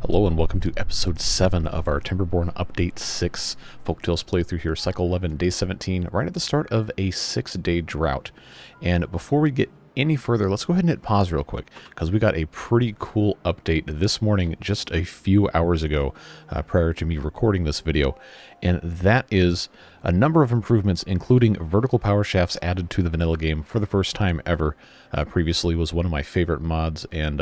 Hello and welcome to episode 7 of our Timberborn Update 6 Folktails playthrough here, cycle 11, day 17, right at the start of a 6-day drought. And before we get any further, let's go ahead and hit pause real quick, because we got a pretty cool update this morning, just a few hours ago, prior to me recording this video. And that is a number of improvements, including vertical power shafts added to the vanilla game for the first time ever. Previously was one of my favorite mods, and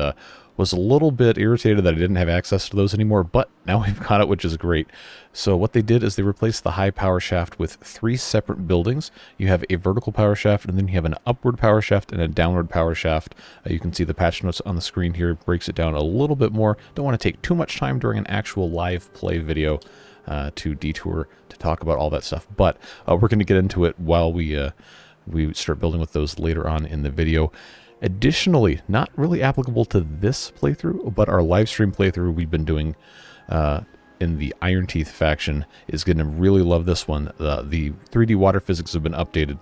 was a little bit irritated that I didn't have access to those anymore, but now we've got it, which is great. So what they did is they replaced the high power shaft with 3 separate buildings. You have a vertical power shaft, and then you have an upward power shaft and a downward power shaft. You can see the patch notes on the screen here, breaks it down a little bit more. Don't want to take too much time during an actual live play video to detour to talk about all that stuff, but we're going to get into it while we start building with those later on in the video. Additionally, not really applicable to this playthrough, but our live stream playthrough we've been doing in the Iron Teeth faction is going to really love this one. The 3D water physics have been updated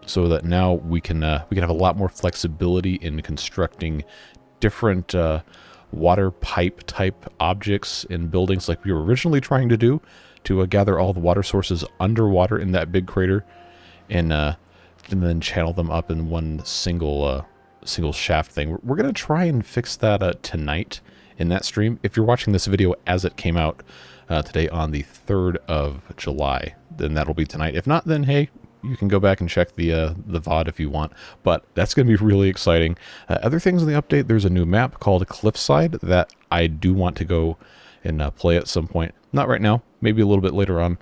so that now we can have a lot more flexibility in constructing different water pipe type objects in buildings like we were originally trying to do, to gather all the water sources underwater in that big crater and then channel them up in one single shaft thing. We're going to try and fix that tonight in that stream. If you're watching this video as it came out today on the 3rd of July, then that'll be tonight. If not, then hey, you can go back and check the VOD if you want, but that's going to be really exciting. Other things in the update, there's a new map called Cliffside that I do want to go and play at some point. Not right now, maybe a little bit later on.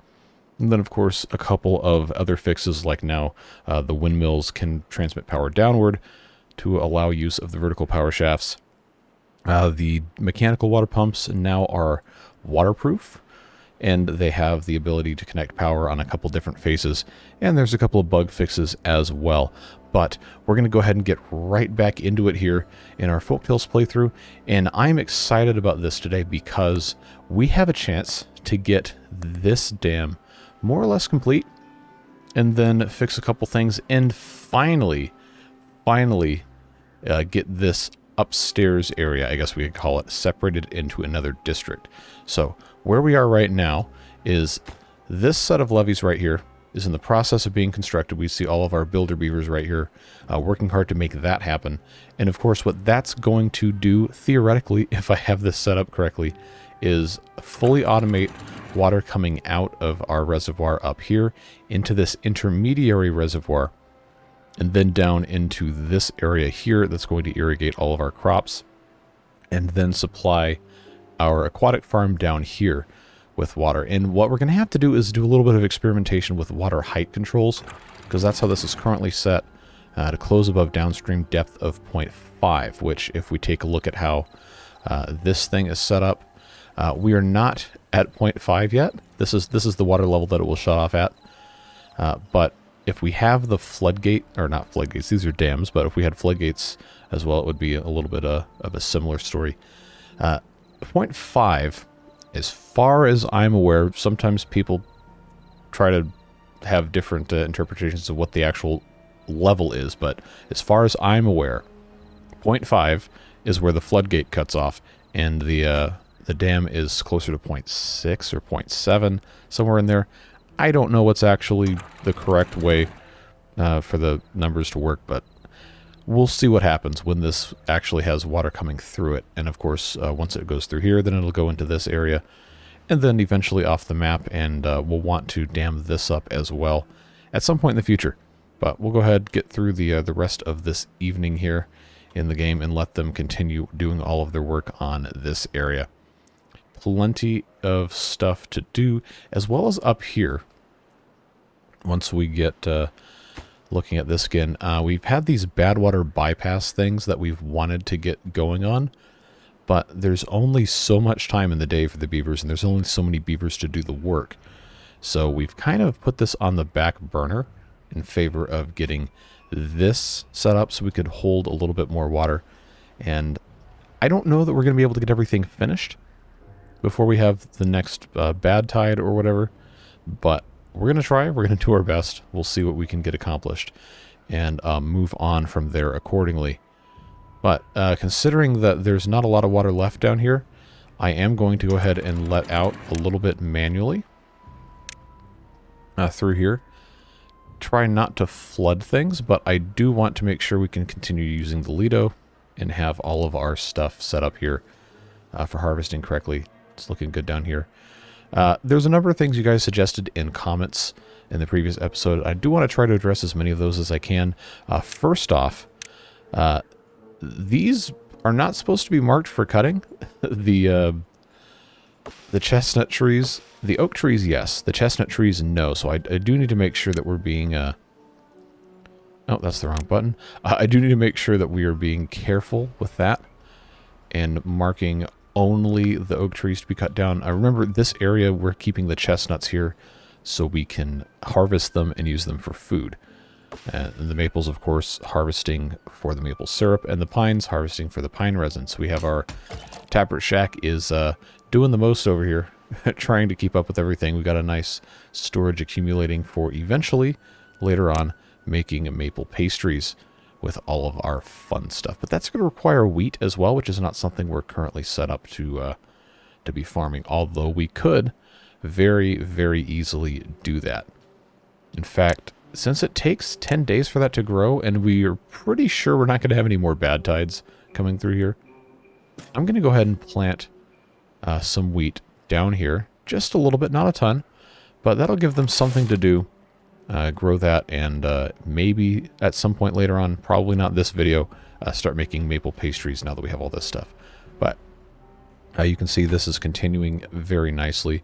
And then, of course, a couple of other fixes, like now the windmills can transmit power downward to allow use of the vertical power shafts. The mechanical water pumps now are waterproof, and they have the ability to connect power on a couple different faces, and there's a couple of bug fixes as well. But we're going to go ahead and get right back into it here in our Folktails playthrough, and I'm excited about this today because we have a chance to get this dam more or less complete, and then fix a couple things, and finally get this upstairs area, I guess we could call it, separated into another district. So where we are right now is this set of levees right here is in the process of being constructed. We see all of our builder beavers right here working hard to make that happen. And of course what that's going to do, theoretically, if I have this set up correctly, is fully automate water coming out of our reservoir up here into this intermediary reservoir, and then down into this area here that's going to irrigate all of our crops, and then supply our aquatic farm down here with water. And what we're going to have to do is do a little bit of experimentation with water height controls, because that's how this is currently set, to close above downstream depth of 0.5, which if we take a look at how this thing is set up, we are not at 0.5 yet. This is the water level that it will shut off at, but if we have the floodgate, or not floodgates, these are dams, but if we had floodgates as well, it would be a little bit of a similar story. 0.5, as far as I'm aware, sometimes people try to have different interpretations of what the actual level is, but as far as I'm aware, 0.5 is where the floodgate cuts off, and the dam is closer to 0.6 or 0.7, somewhere in there. I don't know what's actually the correct way for the numbers to work, but we'll see what happens when this actually has water coming through it. And of course, once it goes through here, then it'll go into this area, and then eventually off the map, and we'll want to dam this up as well at some point in the future. But we'll go ahead and get through the rest of this evening here in the game and let them continue doing all of their work on this area. Plenty of stuff to do, as well as up here. Once we get looking at this again, we've had these Badwater bypass things that we've wanted to get going on, but there's only so much time in the day for the beavers, and there's only so many beavers to do the work. So we've kind of put this on the back burner in favor of getting this set up so we could hold a little bit more water. And I don't know that we're going to be able to get everything finished before we have the next bad tide or whatever, but we're going to try. We're going to do our best. We'll see what we can get accomplished and move on from there accordingly. But considering that there's not a lot of water left down here, I am going to go ahead and let out a little bit manually through here. Try not to flood things, but I do want to make sure we can continue using the Lido and have all of our stuff set up here for harvesting correctly. It's looking good down here. There's a number of things you guys suggested in comments in the previous episode. I do want to try to address as many of those as I can. First off, these are not supposed to be marked for cutting. The chestnut trees, the oak trees, yes. The chestnut trees, no. So I do need to make sure that we're being... oh, that's the wrong button. I do need to make sure that we are being careful with that and marking only the oak trees to be cut down. I remember this area, we're keeping the chestnuts here so we can harvest them and use them for food. And the maples, of course, harvesting for the maple syrup, and the pines harvesting for the pine resin. So we have our taproot shack is doing the most over here, trying to keep up with everything. We've got a nice storage accumulating for eventually, later on, making maple pastries with all of our fun stuff. But that's going to require wheat as well, which is not something we're currently set up to be farming, although we could very, very easily do that. In fact, since it takes 10 days for that to grow, and we are pretty sure we're not going to have any more bad tides coming through here, I'm going to go ahead and plant some wheat down here. Just a little bit, not a ton, but that'll give them something to do. Grow that, and maybe at some point later on, probably not this video, start making maple pastries now that we have all this stuff. But you can see this is continuing very nicely.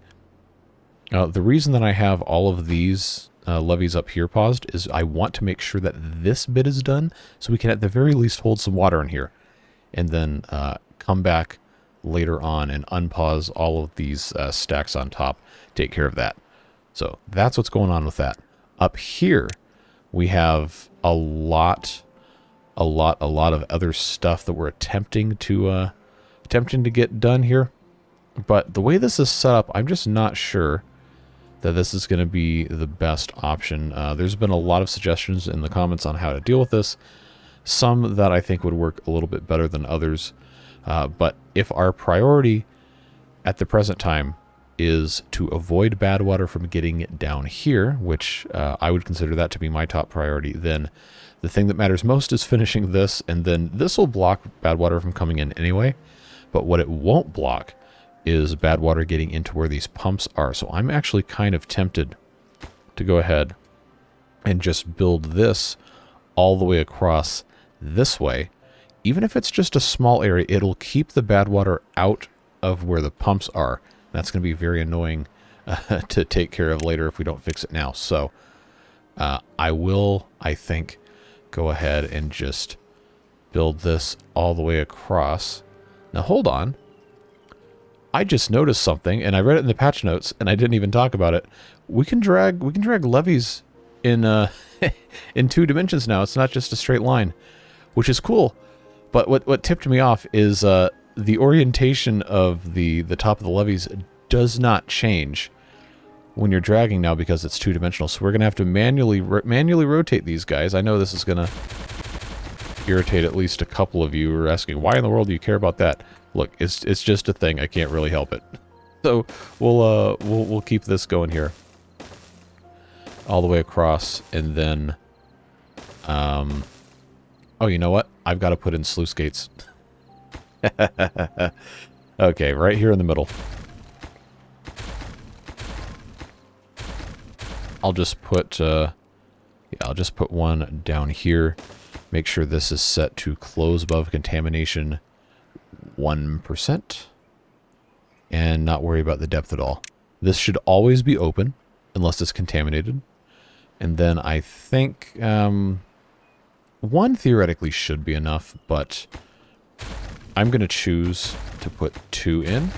The reason that I have all of these levees up here paused is I want to make sure that this bit is done so we can at the very least hold some water in here and then come back later on and unpause all of these stacks on top, take care of that. So that's what's going on with that. Up here we have a lot of other stuff that we're attempting to get done here. But the way this is set up, I'm just not sure that this is going to be the best option. There's been a lot of suggestions in the comments on how to deal with this. Some that I think would work a little bit better than others. But if our priority at the present time is to avoid Badwater from getting down here, which I would consider that to be my top priority, then the thing that matters most is finishing this, and then this will block Badwater from coming in anyway. But what it won't block is Badwater getting into where these pumps are. So I'm actually kind of tempted to go ahead and just build this all the way across this way. Even if it's just a small area, it'll keep the Badwater out of where the pumps are. That's going to be very annoying to take care of later if we don't fix it now. So I will, I think, go ahead and just build this all the way across. Now hold on. I just noticed something, and I read it in the patch notes, and I didn't even talk about it. We can drag levees in in 2 dimensions now. It's not just a straight line, which is cool. But what tipped me off is the orientation of the top of the levees does not change when you're dragging now because it's 2-dimensional. So we're gonna have to manually rotate these guys. I know this is gonna irritate at least a couple of you who are asking, why in the world do you care about that? Look, it's just a thing. I can't really help it. So we'll keep this going here all the way across, and then oh, you know what? I've got to put in sluice gates. Okay, right here in the middle. I'll just put I'll just put one down here. Make sure this is set to close above contamination 1%, and not worry about the depth at all. This should always be open unless it's contaminated. And then I think 1 theoretically should be enough, but I'm going to choose to put 2 in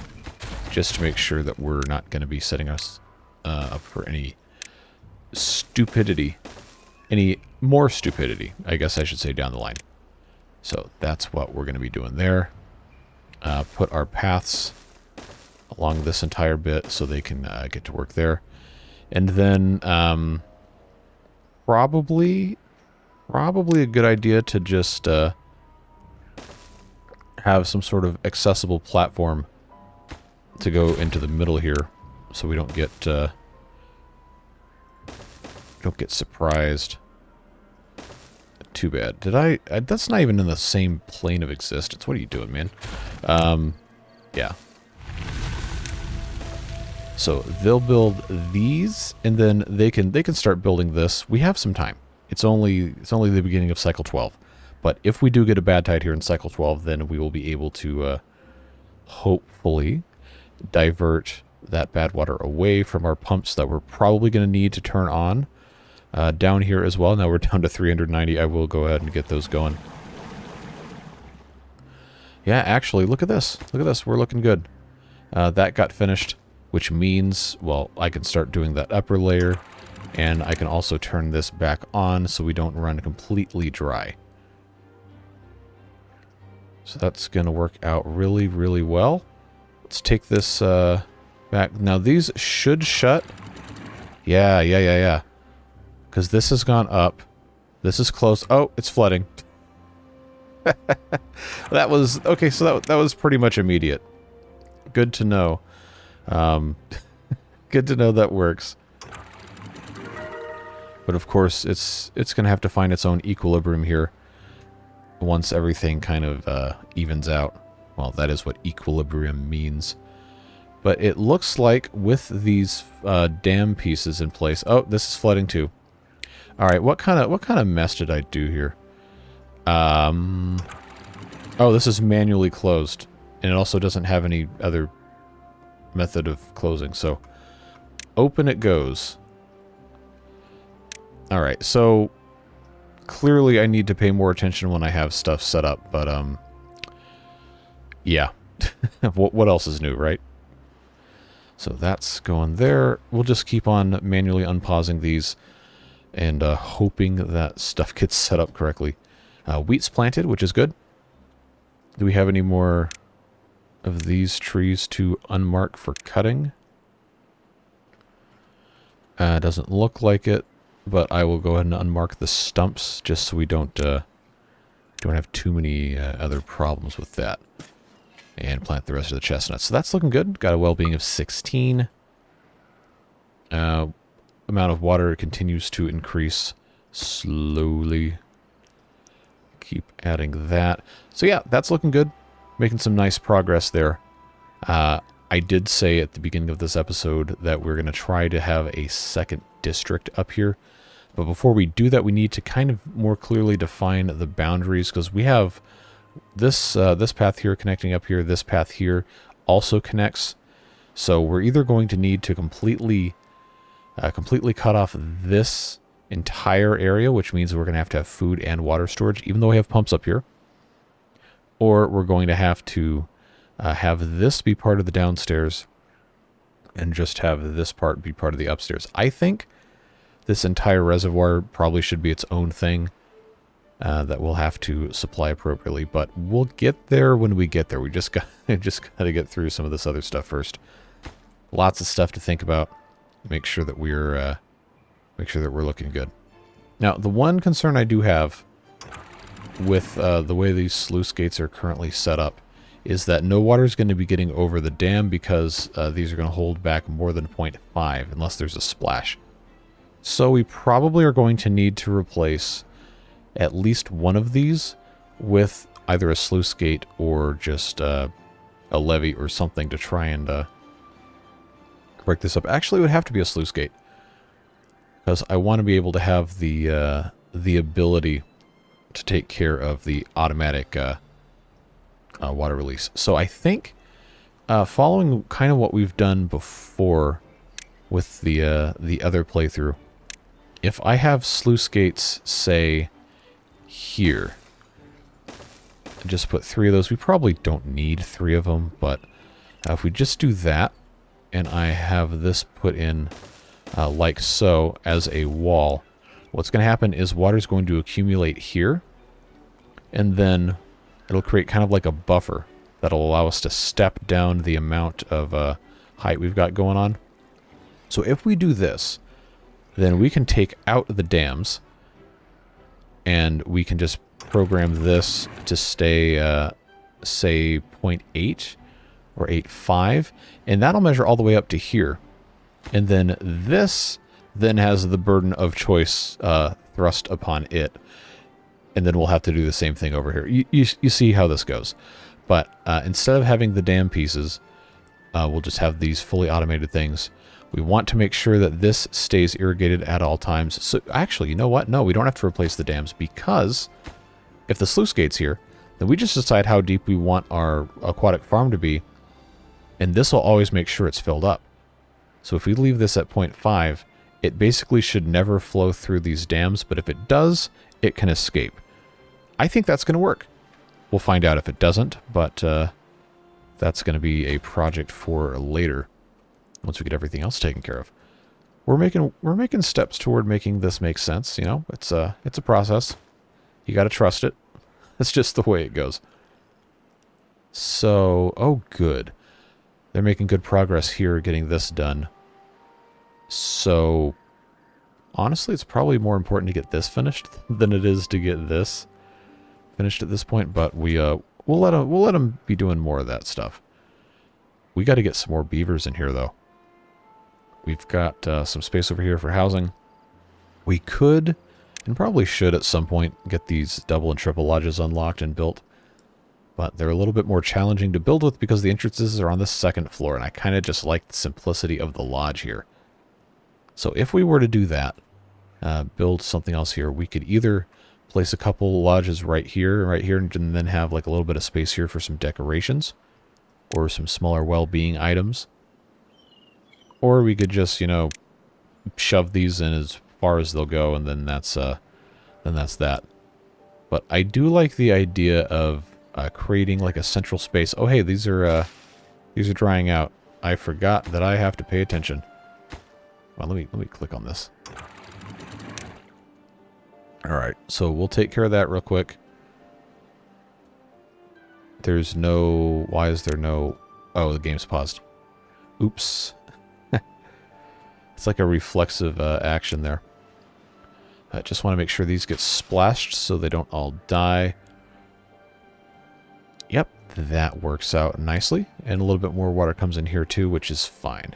just to make sure that we're not going to be setting us up for any stupidity. Any more stupidity, I guess I should say, down the line. So that's what we're going to be doing there. Put our paths along this entire bit so they can get to work there. And then probably a good idea to just have some sort of accessible platform to go into the middle here, so we don't get surprised. Too bad. Did I that's not even in the same plane of existence. What are you doing, man? Yeah. So they'll build these, and then they can start building this. We have some time. It's only the beginning of cycle 12. But if we do get a bad tide here in cycle 12, then we will be able to hopefully divert that bad water away from our pumps that we're probably going to need to turn on down here as well. Now we're down to 390. I will go ahead and get those going. Yeah, actually, look at this. Look at this. We're looking good. That got finished, which means, well, I can start doing that upper layer, and I can also turn this back on so we don't run completely dry. So that's going to work out really, really well. Let's take this back. Now, these should shut. Yeah. Because this has gone up. This is close. Oh, it's flooding. That was... Okay, so that was pretty much immediate. Good to know. Good to know that works. But of course, it's going to have to find its own equilibrium here once everything kind of evens out. Well, that is what equilibrium means. But it looks like with these dam pieces in place... Oh, this is flooding too. All right, what kind of mess did I do here? Oh, this is manually closed, and it also doesn't have any other method of closing. So, open it goes. All right, so clearly I need to pay more attention when I have stuff set up, but yeah. What else is new, right? So that's going there. We'll just keep on manually unpausing these and hoping that stuff gets set up correctly. Wheat's planted, which is good. Do we have any more of these trees to unmark for cutting? Doesn't look like it, but I will go ahead and unmark the stumps just so we don't have too many other problems with that. And plant the rest of the chestnuts. So that's looking good. Got a well-being of 16. Amount of water continues to increase slowly. Keep adding that. So yeah, that's looking good. Making some nice progress there. I did say at the beginning of this episode that we're going to try to have a second district up here. But before we do that, we need to kind of more clearly define the boundaries, because we have this path here connecting up here. This path here also connects. So we're either going to need to completely cut off this entire area, which means we're going to have food and water storage, even though we have pumps up here. Or we're going to have to have this be part of the downstairs and just have this part be part of the upstairs. I think this entire reservoir probably should be its own thing that we'll have to supply appropriately, but we'll get there when we get there. We just got to get through some of this other stuff first. Lots of stuff to think about. Make sure that we're looking good. Now, the one concern I do have with the way these sluice gates are currently set up is that no water is going to be getting over the dam, because these are going to hold back more than 0.5 unless there's a splash. So we probably are going to need to replace at least one of these with either a sluice gate or just a levee or something to try and break this up. Actually, it would have to be a sluice gate, because I want to be able to have the ability to take care of the automatic water release. So I think following kind of what we've done before with the other playthrough, if I have sluice gates, say, here, just put 3 of those. We probably don't need 3 of them, but if we just do that, and I have this put in like so as a wall, what's going to happen is water is going to accumulate here, and then it'll create kind of like a buffer that'll allow us to step down the amount of height we've got going on. So if we do this, then we can take out the dams, and we can just program this to stay, say, 0.8 or 8.5, and that'll measure all the way up to here. And then this then has the burden of choice thrust upon it. And then we'll have to do the same thing over here. You see how this goes. But instead of having the dam pieces, we'll just have these fully automated things. We want to make sure that this stays irrigated at all times. So actually, you know what? No, we don't have to replace the dams, because if the sluice gate's here, then we just decide how deep we want our aquatic farm to be, and this will always make sure it's filled up. So if we leave this at 0.5, it basically should never flow through these dams, but if it does, it can escape. I think that's going to work. We'll find out if it doesn't, but that's going to be a project for later, once we get everything else taken care of. We're making steps toward making this make sense. You know, it's a process. You got to trust it. That's just the way it goes. So, oh, good. They're making good progress here getting this done. So, honestly, it's probably more important to get this finished than it is to get this finished at this point. But we'll let them be doing more of that stuff. We got to get some more beavers in here, though. We've got some space over here for housing. We could, and probably should at some point, get these double and triple lodges unlocked and built. But they're a little bit more challenging to build with because the entrances are on the second floor, and I kind of just like the simplicity of the lodge here. So if we were to do that, build something else here, we could either place a couple lodges right here, and then have like a little bit of space here for some decorations or some smaller well-being items. Or we could just, you know, shove these in as far as they'll go, and then that's that. But I do like the idea of creating like a central space. Oh, hey, these are drying out. I forgot that I have to pay attention. Well, let me click on this. All right, so we'll take care of that real quick. There's no... Why is there no... Oh, the game's paused. Oops. It's like a reflexive action there. I just want to make sure these get splashed so they don't all die. Yep, that works out nicely. And a little bit more water comes in here too, which is fine.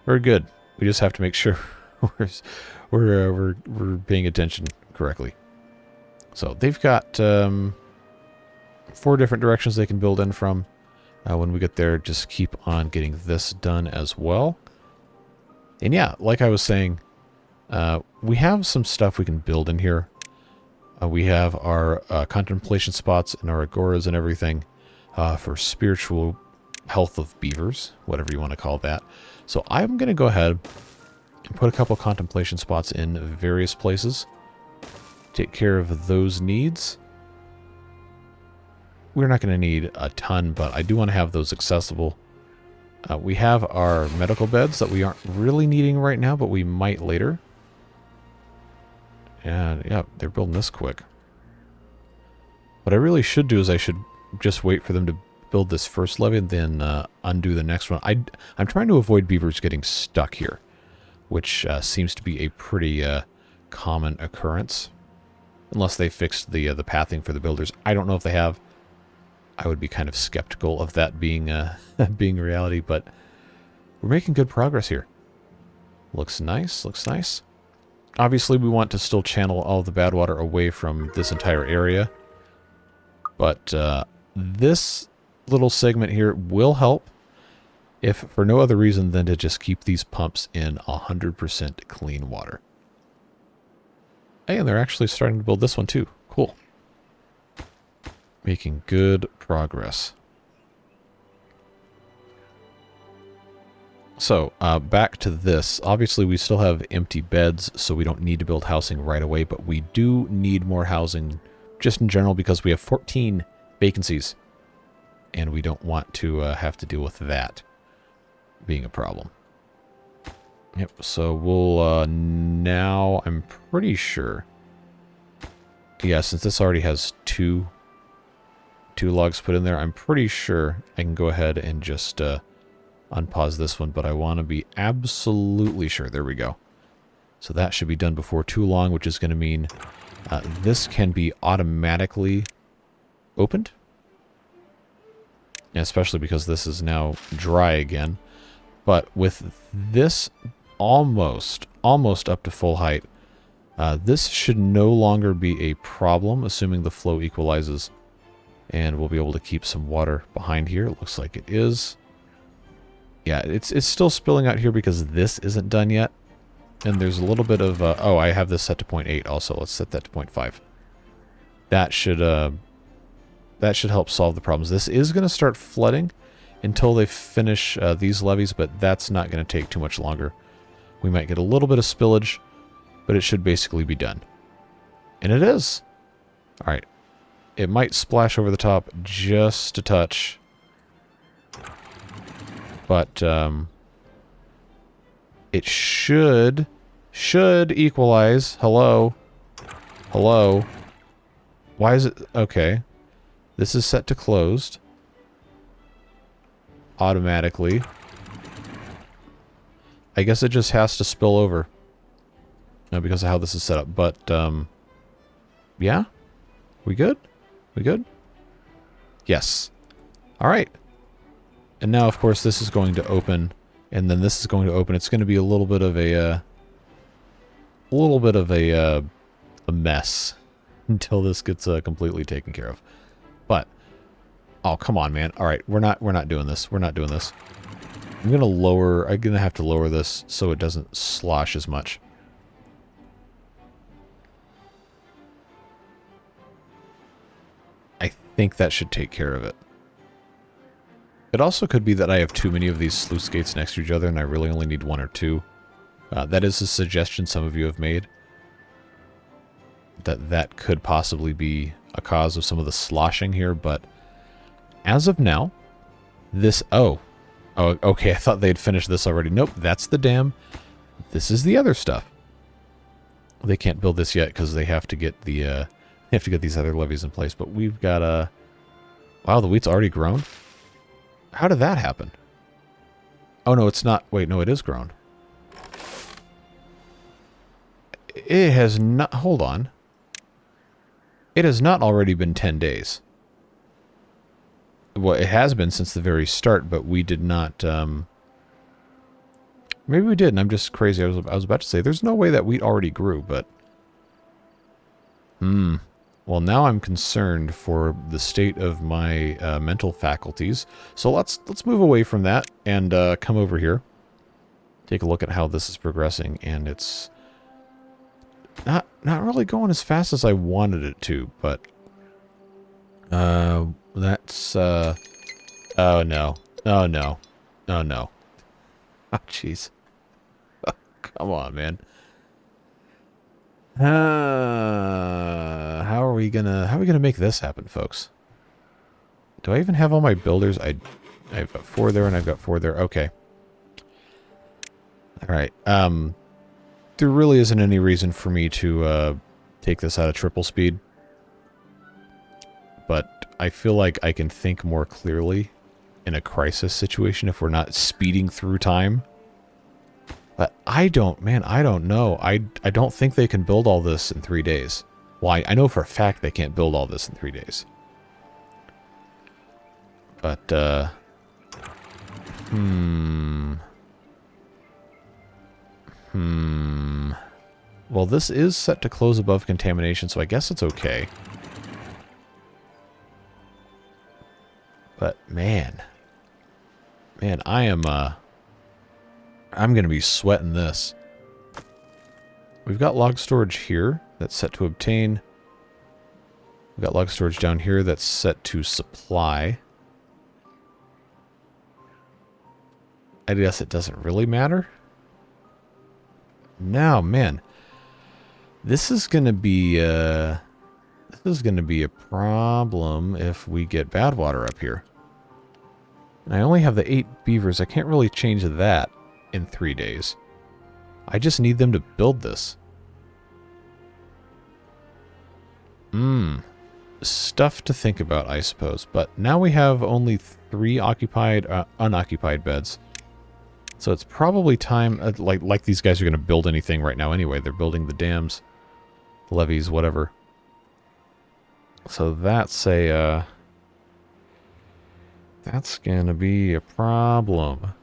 Very good. We just have to make sure we're paying attention correctly. So they've got 4 different directions they can build in from. When we get there, just keep on getting this done as well. And yeah, like I was saying, we have some stuff we can build in here. We have our contemplation spots and our agoras and everything for spiritual health of beavers, whatever you want to call that. So I'm going to go ahead and put a couple contemplation spots in various places. Take care of those needs. We're not going to need a ton, but I do want to have those accessible. We have our medical beds that we aren't really needing right now, but we might later. And yeah, they're building this quick. What I really should do is I should just wait for them to build this first levee and then undo the next one. I'm trying to avoid beavers getting stuck here, which seems to be a pretty common occurrence. Unless they fixed the pathing for the builders. I don't know if they have. I would be kind of skeptical of that being being reality, but we're making good progress here. Looks nice, looks nice. Obviously, we want to still channel all the bad water away from this entire area, but this little segment here will help, if for no other reason than to just keep these pumps in 100% clean water. Hey, and they're actually starting to build this one too. Cool. Making good progress. So, back to this. Obviously, we still have empty beds, so we don't need to build housing right away, but we do need more housing just in general because we have 14 vacancies, and we don't want to have to deal with that being a problem. Yep, so we'll now, I'm pretty sure, yeah, since this already has two logs put in there, I'm pretty sure I can go ahead and just unpause this one, but I want to be absolutely sure. There we go. So that should be done before too long, which is going to mean this can be automatically opened. especially because this is now dry again. But with this almost up to full height, this should no longer be a problem, assuming the flow equalizes. And we'll be able to keep some water behind here. It looks like it is. Yeah, it's still spilling out here because this isn't done yet. And there's a little bit of... oh, I have this set to 0.8 also. Let's set that to 0.5. That should help solve the problems. This is going to start flooding until they finish these levees, but that's not going to take too much longer. We might get a little bit of spillage, but it should basically be done. And it is. All right. It might splash over the top just a touch. But it should equalize. Hello. Hello. Why is it... Okay. This is set to closed. Automatically. I guess it just has to spill over. Because of how this is set up. But, yeah? We good? We good? Yes. Alright. And now, of course, this is going to open. And then this is going to open. It's going to be a little bit of a mess. Until this gets completely taken care of. But, oh, come on, man. All right, we're not doing this. We're not doing this. I'm going to have to lower this so it doesn't slosh as much. I think that should take care of it. It also could be that I have too many of these sluice gates next to each other and I really only need one or two. That is a suggestion some of you have made. That could possibly be a cause of some of the sloshing here, but as of now, this... Oh, okay, I thought they'd finished this already. Nope, that's the dam. This is the other stuff. They can't build this yet because they have to get the... these other levees in place, but we've got a... Wow, the wheat's already grown? How did that happen? Oh, no, it's not... Wait, no, it is grown. It has not... Hold on. It has not already been 10 days. Well, it has been since the very start, but we did not... Maybe we did, and I'm just crazy. I was about to say, there's no way that wheat already grew, but... Well, now I'm concerned for the state of my mental faculties. So let's move away from that and come over here. Take a look at how this is progressing, and it's not really going as fast as I wanted it to, but that's oh no. Oh no. Oh no. Oh jeez. Oh, come on, man. How are we gonna make this happen, folks? Do I even have all my builders? I've got 4 there and I've got 4 there. Okay. Alright. There really isn't any reason for me to take this out of triple speed. But I feel like I can think more clearly in a crisis situation if we're not speeding through time. But I don't know. I don't think they can build all this in 3 days. Well, I know for a fact they can't build all this in 3 days. But, Well, this is set to close above contamination, so I guess it's okay. But, man, I am, I'm going to be sweating this. We've got log storage here that's set to obtain. We've got log storage down here that's set to supply. I guess it doesn't really matter. Now, man, this is going to be a problem if we get Badwater up here. And I only have the 8 beavers. I can't really change that in 3 days. I just need them to build this. Stuff to think about, I suppose. But now we have only 3 unoccupied beds. So it's probably time, like these guys are going to build anything right now anyway. They're building the dams, levees, whatever. So that's a, That's gonna be a problem.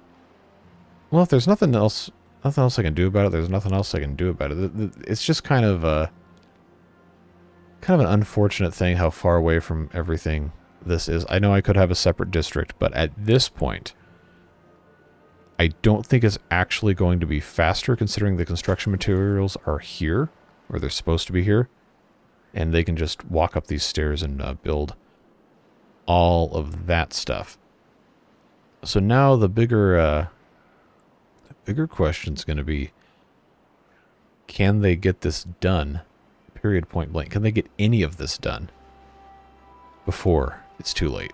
Well, if there's nothing else I can do about it, there's nothing else I can do about it. It's just kind of an unfortunate thing how far away from everything this is. I know I could have a separate district, but at this point, I don't think it's actually going to be faster considering the construction materials are here, or they're supposed to be here, and they can just walk up these stairs and build all of that stuff. So now the bigger question's going to be, can they get this done? Period, point blank. Can they get any of this done before it's too late?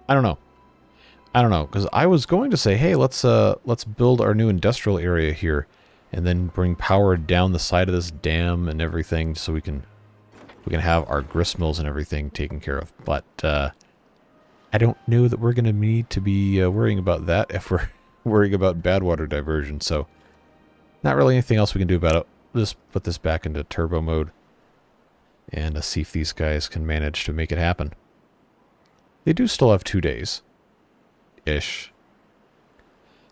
I don't know. Because I was going to say, hey, let's build our new industrial area here, and then bring power down the side of this dam and everything, so we can have our grist mills and everything taken care of. But I don't know that we're going to need to be worrying about that if we're worrying about Badwater diversion. So not really anything else we can do about it. Just put this back into turbo mode and see if these guys can manage to make it happen. They do still have 2 days-ish.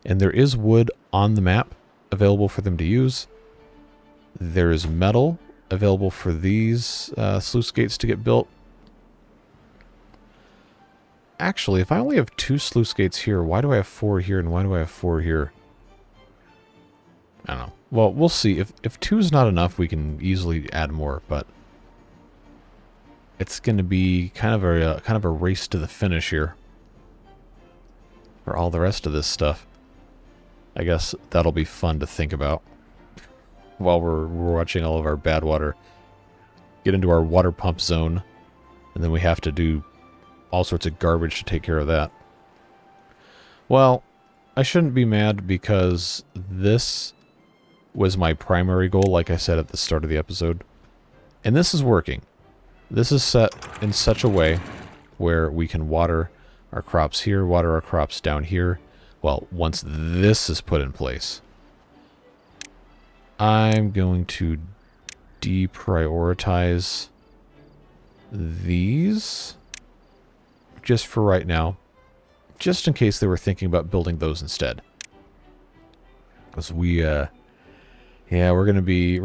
And there is wood on the map available for them to use. There is metal available for these sluice gates to get built. Actually, if I only have 2 sluice gates here, why do I have 4 here and why do I have 4 here? I don't know. Well, we'll see. If 2 is not enough, we can easily add more, but it's going to be kind of a race to the finish here for all the rest of this stuff. I guess that'll be fun to think about while we're watching all of our Badwater get into our water pump zone, and then we have to do all sorts of garbage to take care of that. Well, I shouldn't be mad because this was my primary goal, like I said at the start of the episode. And this is working. This is set in such a way where we can water our crops here, water our crops down here. Well, once this is put in place, I'm going to deprioritize these just for right now, just in case they were thinking about building those instead. Because we're gonna be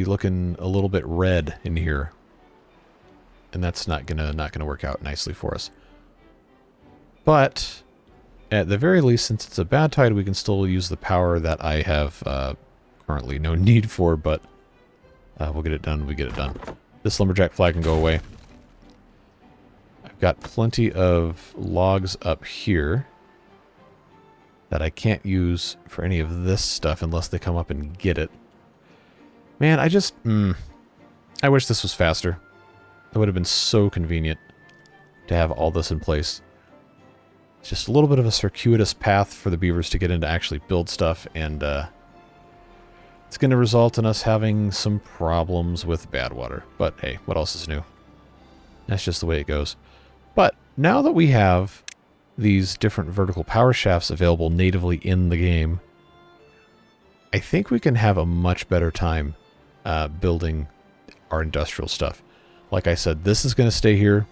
looking a little bit red in here, and that's not gonna work out nicely for us. But at the very least, since it's a bad tide, we can still use the power that I have currently no need for. But we'll get it done when we get it done. This lumberjack flag can go away. I've got plenty of logs up here that I can't use for any of this stuff unless they come up and get it. Man, I wish this was faster. It would have been so convenient to have all this in place. It's just a little bit of a circuitous path for the beavers to get in to actually build stuff, and it's going to result in us having some problems with Badwater. But hey, what else is new? That's just the way it goes. But now that we have these different vertical power shafts available natively in the game, I think we can have a much better time building our industrial stuff. Like I said, this is going to stay here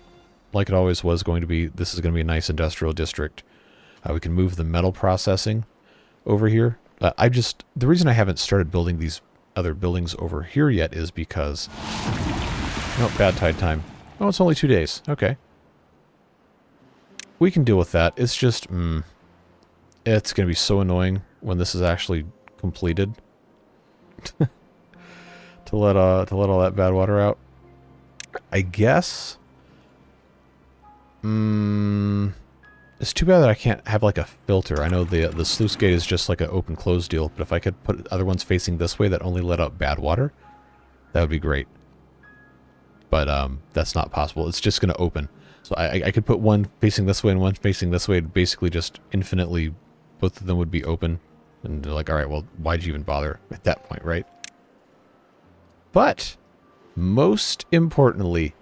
like it always was going to be. This is going to be a nice industrial district. We can move the metal processing over here. The reason I haven't started building these other buildings over here yet is because... Oh, bad tide time. Oh, it's only 2 days. Okay. We can deal with that. It's just, it's going to be so annoying when this is actually completed to let all that bad water out. I guess. It's too bad that I can't have like a filter. I know the sluice gate is just like an open close deal, but if I could put other ones facing this way that only let out bad water, that would be great. But that's not possible. It's just going to open. So I could put one facing this way and one facing this way, basically just infinitely, both of them would be open. And they're like, all right, well, why'd you even bother at that point, right? But, most importantly,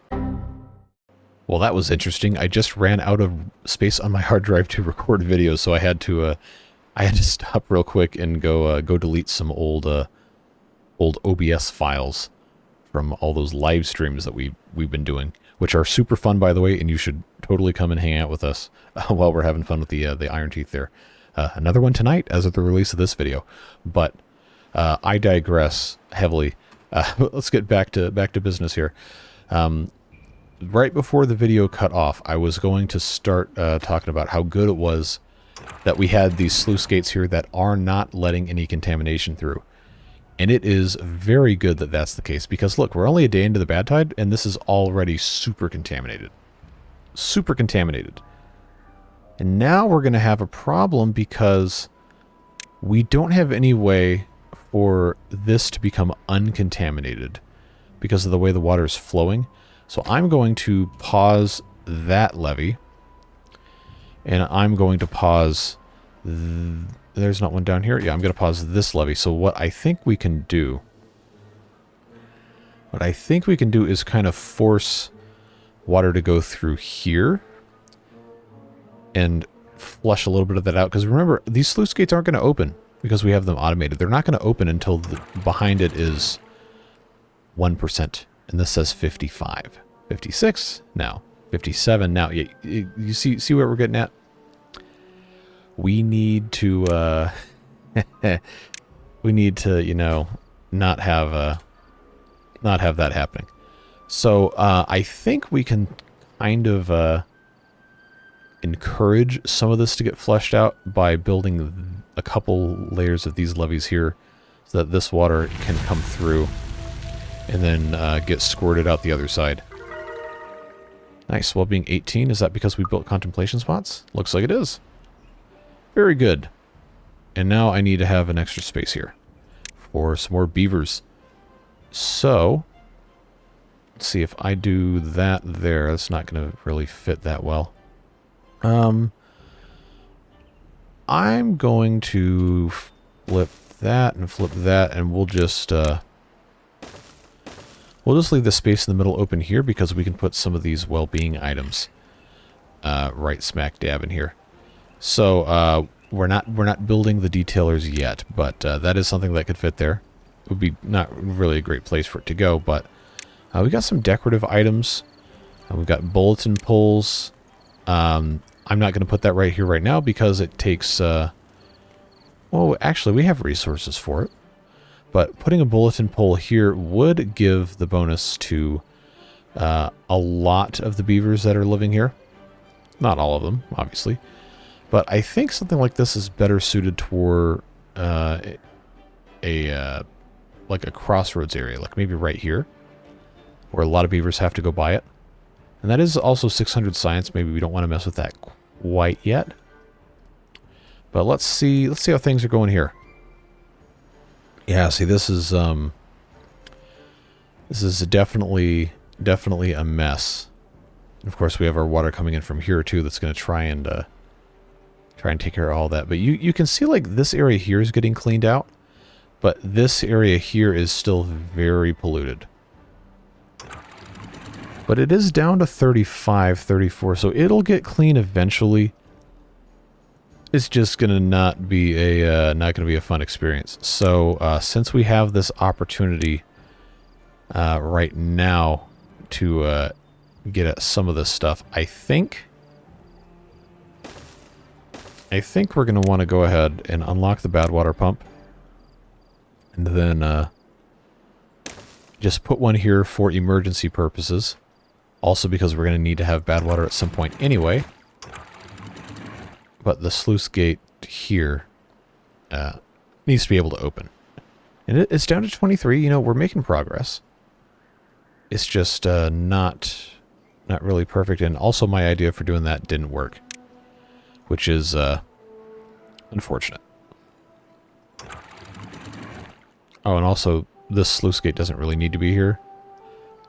well, that was interesting. I just ran out of space on my hard drive to record videos, so I had to stop real quick and go delete some old OBS files from all those live streams that we've been doing, which are super fun, by the way, and you should totally come and hang out with us while we're having fun with the Iron Teeth there. Another one tonight as of the release of this video. But I digress heavily. Let's get back to business here. Right before the video cut off, I was going to start talking about how good it was that we had these sluice gates here that are not letting any contamination through. And it is very good that that's the case, because look, we're only a day into the bad tide, and this is already super contaminated. Super contaminated. And now we're going to have a problem because we don't have any way for this to become uncontaminated because of the way the water is flowing. So I'm going to pause that levee, and I'm going to pause... There's not one down here. Yeah, I'm going to pause this levee. So what I think we can do... is kind of force water to go through here and flush a little bit of that out. Because remember, these sluice gates aren't going to open because we have them automated. They're not going to open until behind it is 1%. And this says 55. 56 now. 57 now. You see where we're getting at? We need to, you know, not have that happening. So, I think we can kind of, encourage some of this to get flushed out by building a couple layers of these levees here so that this water can come through and then, get squirted out the other side. Nice. Well, being 18, is that because we built contemplation spots? Looks like it is. Very good. And now I need to have an extra space here for some more beavers. So, let's see if I do that there. That's not going to really fit that well. I'm going to flip that, and we'll just leave the space in the middle open here because we can put some of these well-being items right smack dab in here. So we're not building the detailers yet, but that is something that could fit there. It would be not really a great place for it to go, but we got some decorative items. We've got bulletin poles. I'm not going to put that right here right now because it takes... well, actually, we have resources for it. But putting a bulletin pole here would give the bonus to a lot of the beavers that are living here. Not all of them, obviously. But I think something like this is better suited toward like a crossroads area, like maybe right here, where a lot of beavers have to go by it. And that is also 600 science. Maybe we don't want to mess with that quite yet. But let's see how things are going here. Yeah, see, this is definitely a mess. And of course, we have our water coming in from here too. That's going to try and take care of all that. But you can see like this area here is getting cleaned out, but this area here is still very polluted. But it is down to 35, 34, so it'll get clean eventually. It's just gonna not be a fun experience. So since we have this opportunity right now to get at some of this stuff, I think we're gonna want to go ahead and unlock the Badwater pump, and then just put one here for emergency purposes. Also because we're gonna need to have Badwater at some point anyway. But the sluice gate here needs to be able to open. And it's down to 23. You know, we're making progress. It's just not really perfect. And also my idea for doing that didn't work, which is unfortunate. Oh, and also this sluice gate doesn't really need to be here.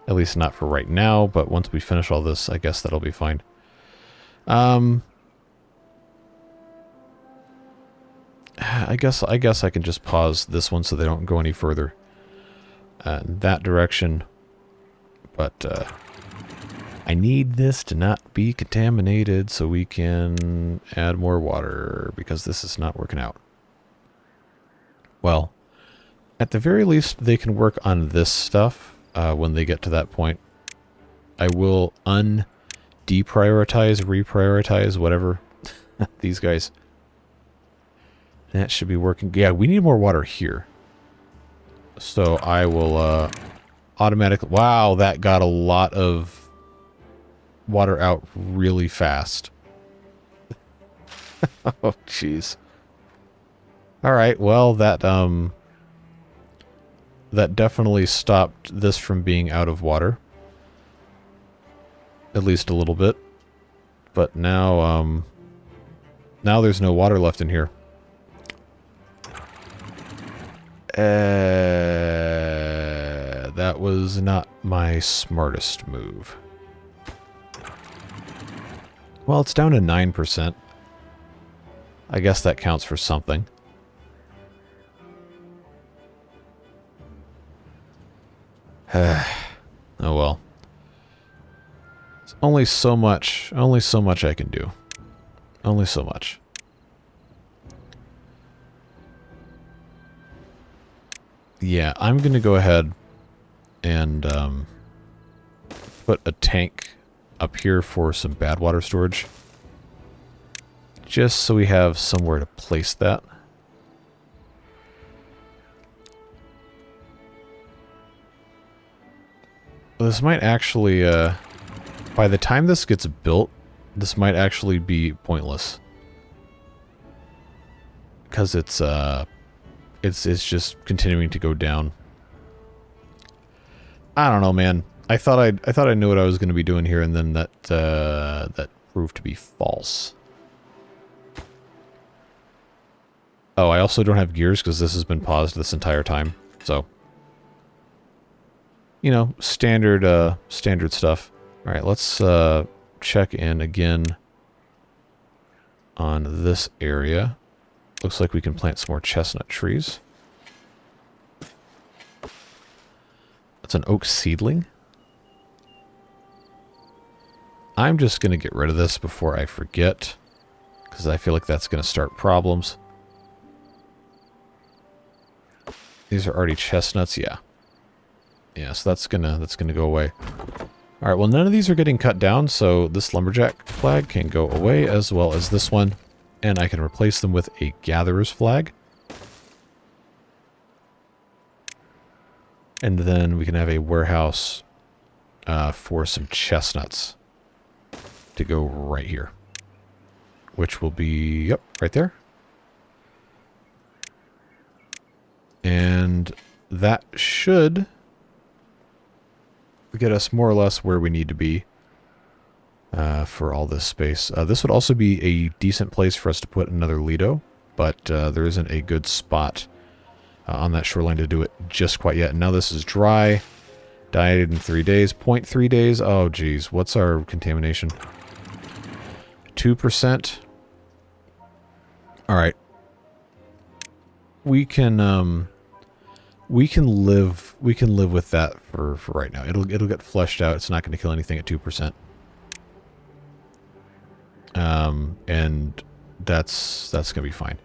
At least not for right now, but once we finish all this, I guess that'll be fine. I guess I can just pause this one so they don't go any further in that direction. But I need this to not be contaminated so we can add more water because this is not working out. Well, at the very least, they can work on this stuff when they get to that point. I will deprioritize, reprioritize, whatever. These guys. That should be working. Yeah, we need more water here. So I will automatically... Wow, that got a lot of water out really fast. Oh, jeez. Alright, well, that definitely stopped this from being out of water. At least a little bit. But now, now there's no water left in here. That was not my smartest move. Well, it's down to 9%. I guess that counts for something. Oh well. It's only so much I can do. Only so much. Yeah, I'm gonna go ahead and put a tank up here for some Badwater storage. Just so we have somewhere to place that. This might actually, by the time this gets built, this might actually be pointless. Because it's just continuing to go down. I don't know, man. I thought I knew what I was going to be doing here, and then that proved to be false. Oh, I also don't have gears because this has been paused this entire time. So, you know, standard stuff. All right, let's check in again on this area. Looks like we can plant some more chestnut trees. That's an oak seedling. I'm just going to get rid of this before I forget, because I feel like that's going to start problems. These are already chestnuts, yeah. Yeah, so that's gonna go away. Alright, well none of these are getting cut down, so this lumberjack flag can go away, as well as this one. And I can replace them with a gatherer's flag. And then we can have a warehouse for some chestnuts to go right here. Which will be, yep, right there. And that should get us more or less where we need to be for all this space. This would also be a decent place for us to put another Lido, but there isn't a good spot on that shoreline to do it just quite yet. And now this is dry. Died in 3 days. 0.3 days. Oh, geez. What's our contamination? 2%. All right. We can live with that for right now. It'll get flushed out. It's not going to kill anything at 2%. And that's going to be fine.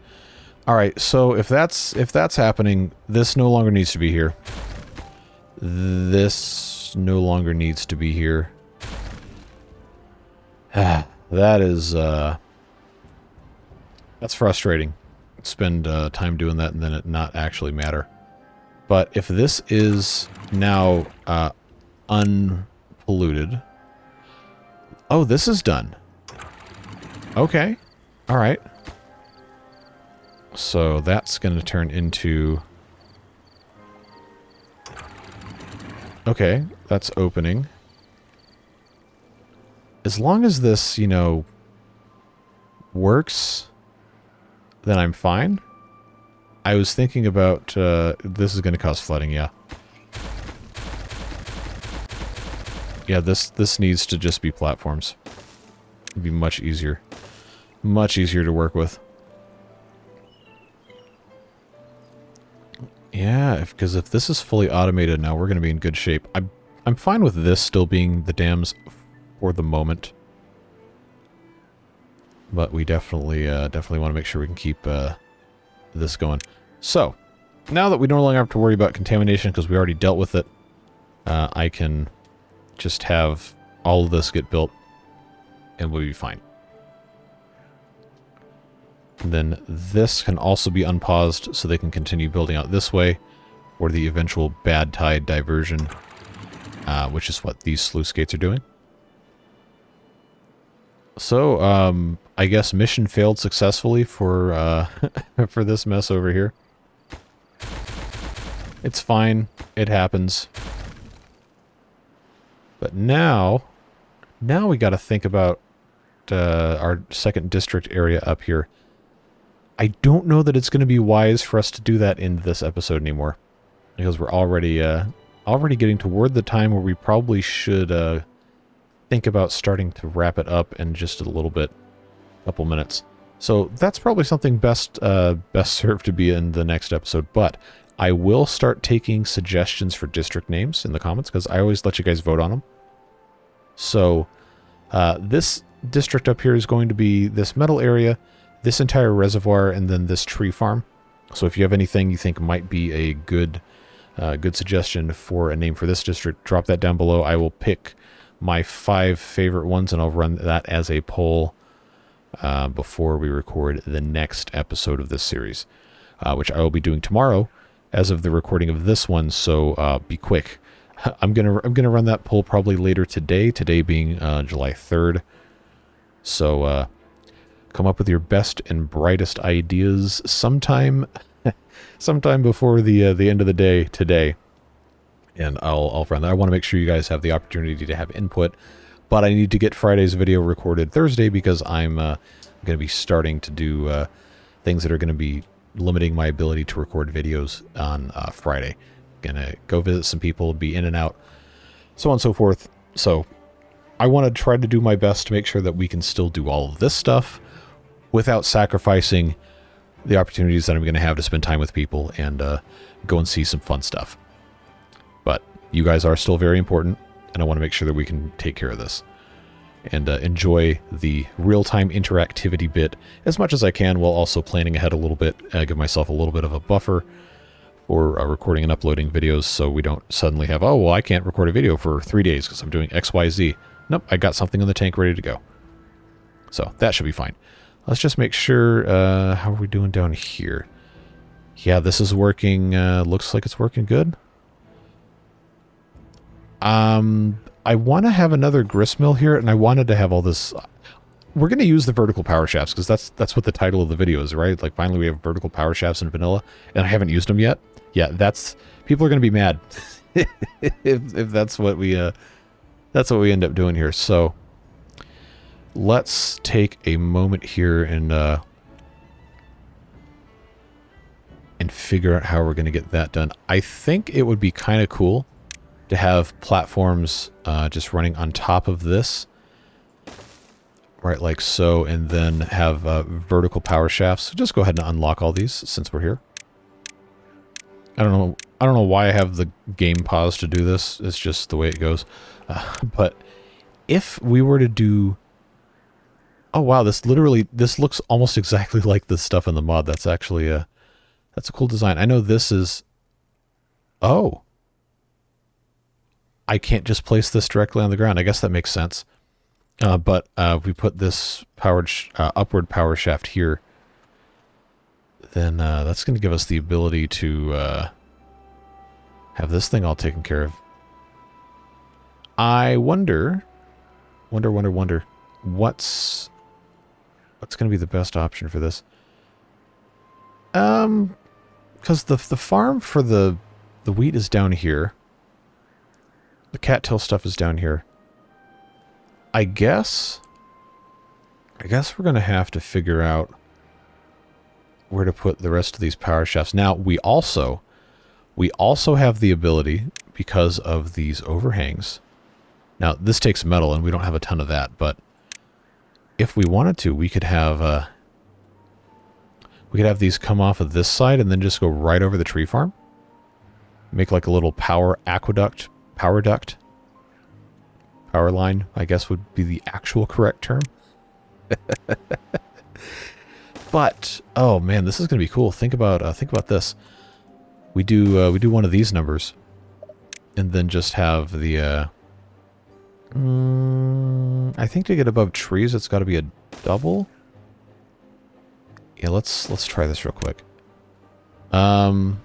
All right. So if that's happening, this no longer needs to be here. This no longer needs to be here. That is that's frustrating. Spend time doing that and then it not actually matter. But if this is now unpolluted... Oh, this is done. Okay. Alright. So that's going to turn into... Okay, that's opening. As long as this, you know, works, then I'm fine. I was thinking about, this is going to cause flooding, yeah. Yeah, this needs to just be platforms. It'd be much easier. Much easier to work with. Yeah, because if this is fully automated now, we're going to be in good shape. I'm fine with this still being the dams for the moment. But we definitely want to make sure we can keep this going. So, now that we no longer have to worry about contamination because we already dealt with it, I can just have all of this get built and we'll be fine. And then this can also be unpaused so they can continue building out this way for the eventual bad tide diversion, which is what these sluice gates are doing. So, I guess mission failed successfully for, for this mess over here. It's fine. It happens. But now we got to think about our second district area up here. I don't know that it's going to be wise for us to do that in this episode anymore, because we're already getting toward the time where we probably should think about starting to wrap it up in just a little bit, couple minutes. So that's probably something best served to be in the next episode. But I will start taking suggestions for district names in the comments, because I always let you guys vote on them. So this district up here is going to be this metal area, this entire reservoir, and then this tree farm. So if you have anything you think might be a good suggestion for a name for this district, drop that down below. I will pick my 5 favorite ones, and I'll run that as a poll before we record the next episode of this series, which I will be doing tomorrow as of the recording of this one, so be quick. I'm gonna run that poll probably later today being July 3rd. So come up with your best and brightest ideas sometime before the end of the day today, and I'll run that. I want to make sure you guys have the opportunity to have input, but I need to get Friday's video recorded Thursday, because I'm going to be starting to do things that are going to be limiting my ability to record videos on Friday. Gonna go visit some people, be in and out, so on and so forth. So I want to try to do my best to make sure that we can still do all of this stuff without sacrificing the opportunities that I'm going to have to spend time with people and go and see some fun stuff. But you guys are still very important, and I want to make sure that we can take care of this and enjoy the real-time interactivity bit as much as I can, while also planning ahead a little bit, give myself a little bit of a buffer for recording and uploading videos, so we don't suddenly have, oh, well, I can't record a video for 3 days because I'm doing XYZ. Nope, I got something in the tank ready to go. So that should be fine. Let's just make sure, how are we doing down here? Yeah, this is working, looks like it's working good. I want to have another gristmill here, and I wanted to have all this. We're going to use the vertical power shafts, because that's what the title of the video is, right? Like, finally we have vertical power shafts in vanilla, and I haven't used them yet. Yeah, people are going to be mad if that's what we end up doing here. So let's take a moment here and figure out how we're going to get that done. I think it would be kind of cool to have platforms just running on top of this, right, like so, and then have vertical power shafts. So just go ahead and unlock all these since we're here. I don't know why I have the game paused to do this. It's just the way it goes. But if we were to do, oh wow, this looks almost exactly like the stuff in the mod. That's actually that's a cool design. I know this is, oh, I can't just place this directly on the ground. I guess that makes sense. But if we put this upward power shaft here, then that's going to give us the ability to have this thing all taken care of. I wonder what's going to be the best option for this. Because the farm for the wheat is down here. The cattail stuff is down here. I guess we're going to have to figure out where to put the rest of these power shafts. Now, we also have the ability, because of these overhangs. Now, this takes metal, and we don't have a ton of that, but if we wanted to, we could have these come off of this side and then just go right over the tree farm. Make like a little power duct, power line, I guess would be the actual correct term. But oh man, this is gonna be cool. Think about this. We do one of these numbers, and then just have the I think to get above trees, it's got to be a double. Yeah, let's try this real quick. I'm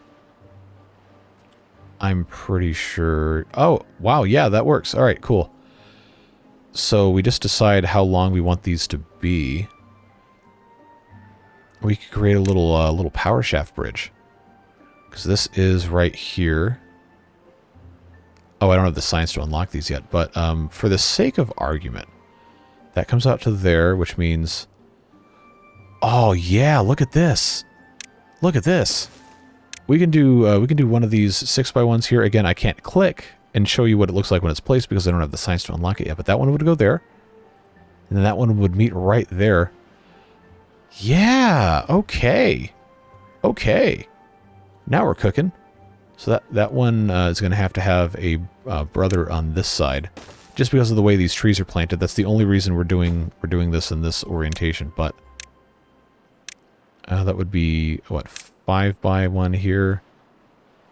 pretty sure... Oh, wow, yeah, that works. All right, cool. So we just decide how long we want these to be. We could create a little power shaft bridge. Because this is right here. Oh, I don't have the science to unlock these yet, but for the sake of argument, that comes out to there, which means... Oh, yeah, look at this. Look at this. We can do one of these 6x1s here. Again, I can't click and show you what it looks like when it's placed because I don't have the science to unlock it yet, but that one would go there. And then that one would meet right there. Yeah, okay. Okay. Now we're cooking. So that one is going to have a brother on this side, just because of the way these trees are planted. That's the only reason we're doing this in this orientation. But that would be what, 5x1 here,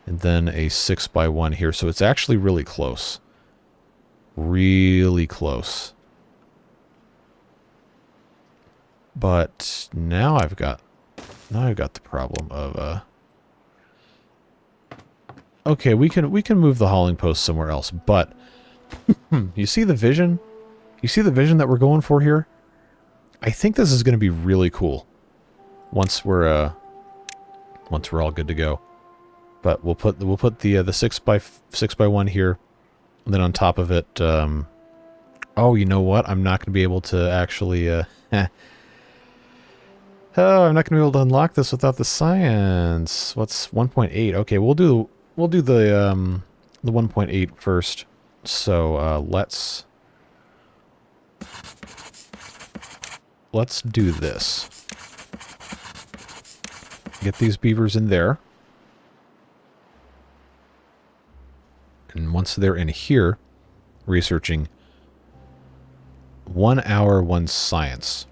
and then a 6x1 here. So it's actually really close, really close. But now I've got the problem of okay, we can move the hauling post somewhere else, but you see the vision? You see the vision that we're going for here? I think this is going to be really cool once we're all good to go. But we'll put the 6x1 here, and then on top of it, oh, you know what? I'm not going to be able to actually oh, I'm not going to be able to unlock this without the science. What's 1.8? Okay, we'll do the 1.8 first. So let's do this. Get these beavers in there. And once they're in here, researching 1 hour, 1 science.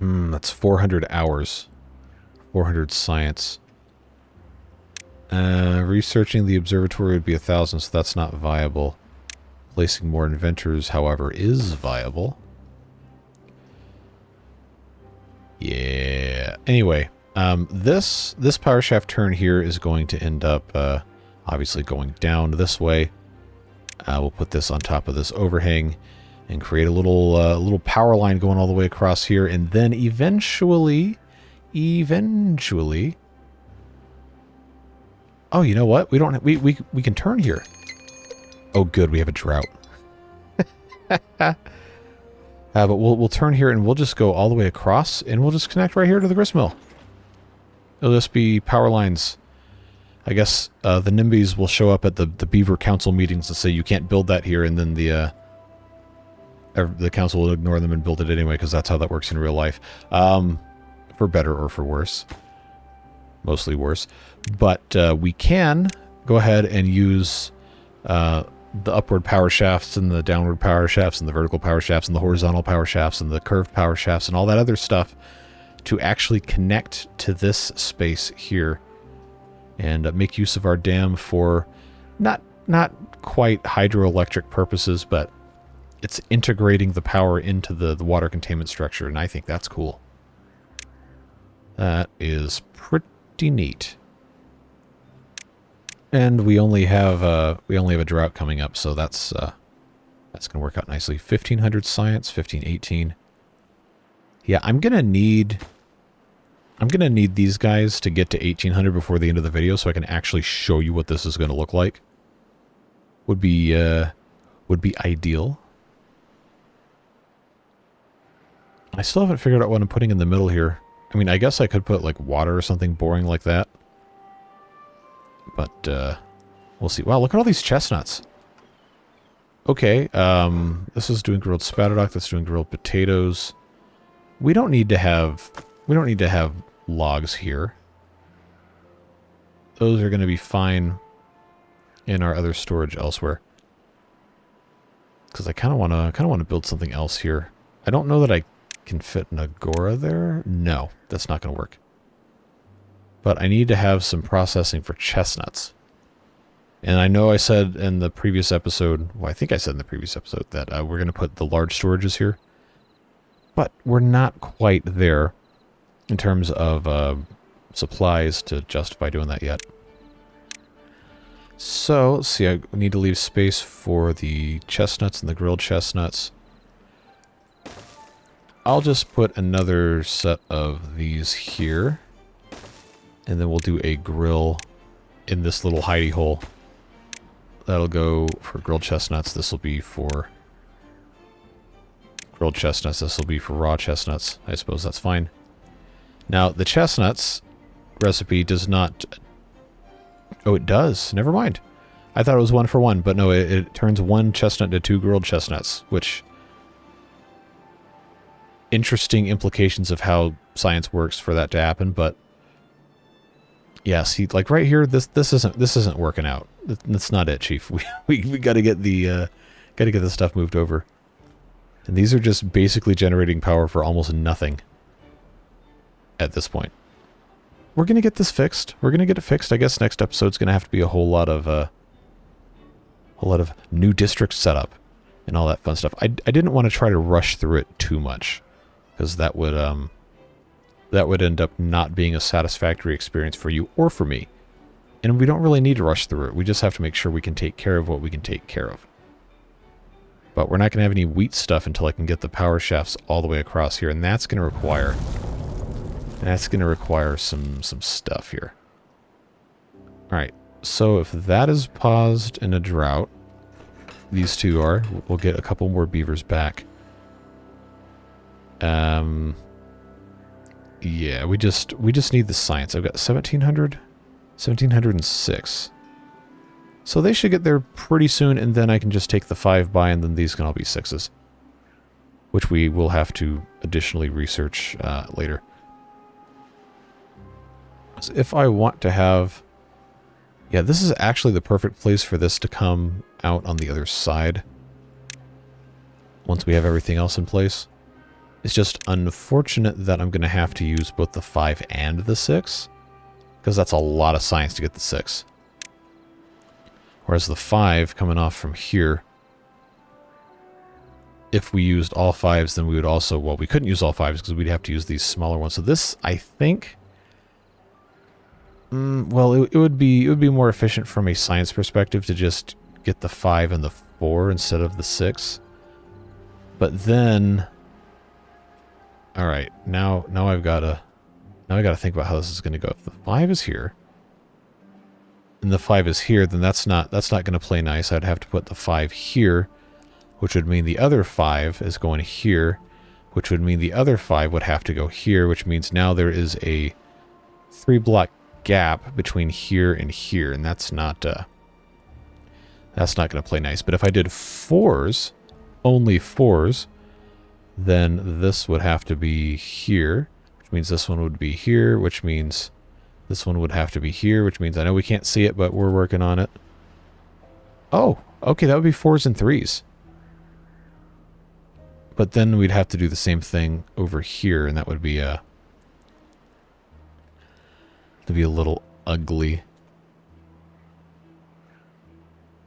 That's 400 hours. 400 science. Researching the observatory would be 1,000, so that's not viable. Placing more inventors, however, is viable. Yeah. Anyway, this power shaft turn here is going to end up obviously going down this way. We'll put this on top of this overhang and create a little power line going all the way across here, and then eventually. Oh, you know what? We can turn here. Oh, good. We have a drought. But we'll turn here and we'll just go all the way across, and we'll just connect right here to the grist mill. It'll just be power lines. I guess the NIMBYs will show up at the Beaver Council meetings and say you can't build that here, and then the council will ignore them and build it anyway, because that's how that works in real life. For better or for worse. Mostly worse. But we can go ahead and use the upward power shafts and the downward power shafts and the vertical power shafts and the horizontal power shafts and the curved power shafts and all that other stuff to actually connect to this space here and make use of our dam for not quite hydroelectric purposes, but it's integrating the power into the water containment structure, and I think that's cool. That is pretty neat. And we only have a drought coming up, so that's going to work out nicely. 1,500 science, 1,518. Yeah, I'm gonna need these guys to get to 1,800 before the end of the video, so I can actually show you what this is going to look like. Would be ideal. I still haven't figured out what I'm putting in the middle here. I mean, I guess I could put like water or something boring like that. But we'll see. Wow, look at all these chestnuts. Okay, this is doing grilled spatterdock. That's doing grilled potatoes. We don't need to have logs here. Those are going to be fine in our other storage elsewhere. Because I kind of want to build something else here. I don't know that I can fit an agora there. No, that's not going to work. But I need to have some processing for chestnuts. And I know I said in the previous episode, well, I think I said in the previous episode that we're going to put the large storages here. But we're not quite there in terms of supplies to justify doing that yet. So, let's see, I need to leave space for the chestnuts and the grilled chestnuts. I'll just put another set of these here. And then we'll do a grill in this little hidey hole. That'll go for grilled chestnuts. This will be for grilled chestnuts. This will be for raw chestnuts. I suppose that's fine. Now, the chestnuts recipe does not... Oh, it does. Never mind. I thought it was 1 for 1, but no, it turns 1 chestnut into 2 grilled chestnuts, which... Interesting implications of how science works for that to happen, but... Yeah, see, like right here, this isn't working out. That's not it, Chief. We got to get the stuff moved over. And these are just basically generating power for almost nothing at this point. We're gonna get this fixed. We're gonna get it fixed. I guess next episode's gonna have to be a whole lot of new districts set up and all that fun stuff. I didn't want to try to rush through it too much because that would end up not being a satisfactory experience for you or for me. And we don't really need to rush through it. We just have to make sure we can take care of what we can take care of. But we're not going to have any wheat stuff until I can get the power shafts all the way across here. And that's going to require... some stuff here. Alright, so if that is paused in a drought, these two are, we'll get a couple more beavers back. Yeah, we just need the science. I've got 1700, 1706. So they should get there pretty soon, and then I can just take the 5 by, and then these can all be 6s. Which we will have to additionally research later. So if I want to have... Yeah, this is actually the perfect place for this to come out on the other side. Once we have everything else in place. It's just unfortunate that I'm going to have to use both the 5 and the 6. Because that's a lot of science to get the 6. Whereas the 5 coming off from here, if we used all 5s, then we would also... Well, we couldn't use all 5s because we'd have to use these smaller ones. So this, I think... well, it would be more efficient from a science perspective to just get the 5 and the 4 instead of the 6. But then... Alright, now I've gotta think about how this is gonna go. If the 5 is here, and the 5 is here, then that's not gonna play nice. I'd have to put the 5 here, which would mean the other 5 is going here, which would mean the other 5 would have to go here, which means now there is a 3-block gap between here and here, and that's not gonna play nice. But if I did 4s, only 4s, then this would have to be here, which means this one would be here, which means this one would have to be here, which means I know we can't see it, but we're working on it. Oh, okay, that would be 4s and 3s. But then we'd have to do the same thing over here, and that would be a little ugly.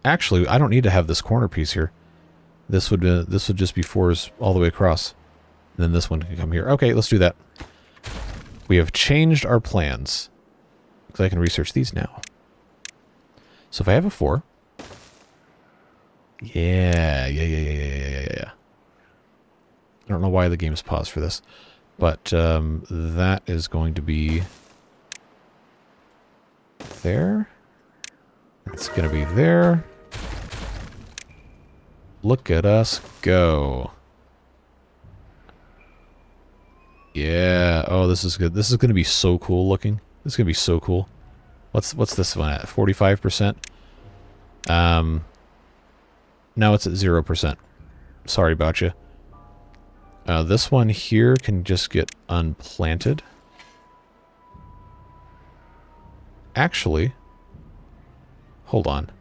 Actually, I don't need to have this corner piece here. This would just be 4s all the way across. And then this one can come here. Okay, let's do that. We have changed our plans. Because I can research these now. So if I have a 4... Yeah. I don't know why the game's paused for this. But that is going to be... there. It's going to be there. Look at us go. Yeah. Oh, this is good. This is going to be so cool looking. This is going to be so cool. What's this one at? 45%? Now it's at 0%. Sorry about you. This one here can just get unplanted. Actually, hold on.